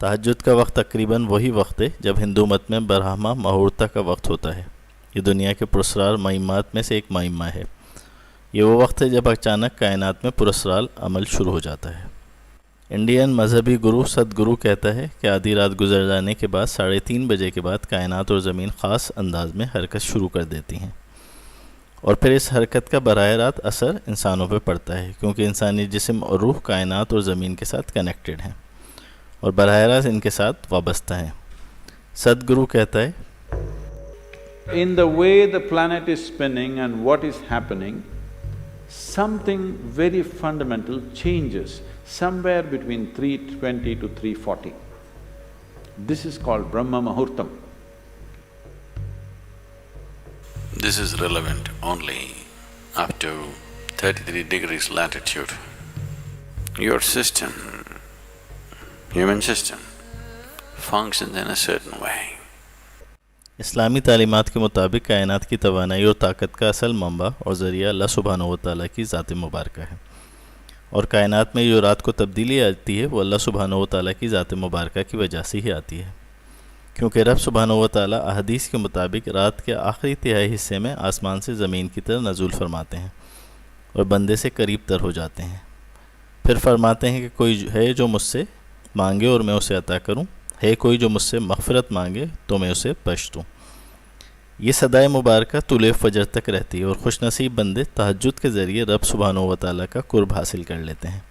तहज्जुद का वक्त तकरीबन वही वक्त है जब हिंदू मत में ब्रह्मा मुहूर्त का वक्त होता है। ये दुनिया के पुरस्रार महिमात में से एक महिमा है। ये वो वक्त है जब अचानक कायनात में पुरस्रार अमल शुरू हो जाता है। इंडियन मजहबी गुरु सदगुरु कहता है कि आधी रात गुजर जाने के बाद 3:30 बजे के बाद कायनात और ज़मीन ख़ास अंदाज में हरकत शुरू कर देती हैं और फिर इस हरकत का बराह रात असर इंसानों पर पड़ता है, क्योंकि इंसानी जिस्म और रूह कायनात और ज़मीन के साथ कनेक्टेड हैं और बराह रात इनके साथ वाबस्ता हैं। सदगुरु कहता है, In the way the planet is spinning and what is happening, something very fundamental changes somewhere between 3:20 to 3:40. This is called Brahma Muhurtam. This is relevant only up to 33 degrees latitude. Your system, human system, functions in a certain way. इस्लामी तालीमात के मुताबिक कायनात की तवानाई और ताकत का असल mamba और ज़रिया अल्लाह सुब्हानहू व तआला की ज़ात मुबारक है और कायनात में जो रात को तब्दीली आती है वो अल्लाह सुब्हानहू व तआला की ज़ात मुबारक की वजह से ही आती है, क्योंकि रब सुब्हानहू व तआला अहदीस के मुताबिक रात के आखिरी तिहाई हिस्से में आसमान से ज़मीन की तरफ नज़ूल फरमाते हैं और बंदे से करीब तर हो जाते हैं। फिर फरमाते हैं कि कोई है जो मुझसे मांगे और मैं उसे अता करूं, है कोई जो मुझसे मग़फ़िरत मांगे तो मैं उसे बख्श दूँ। ये सदाए मुबारक तुले फजर तक रहती है और खुशनसीब बंदे तहज्जुद के ज़रिए रब सुब्हानहू व तआला का कुर्ब हासिल कर लेते हैं।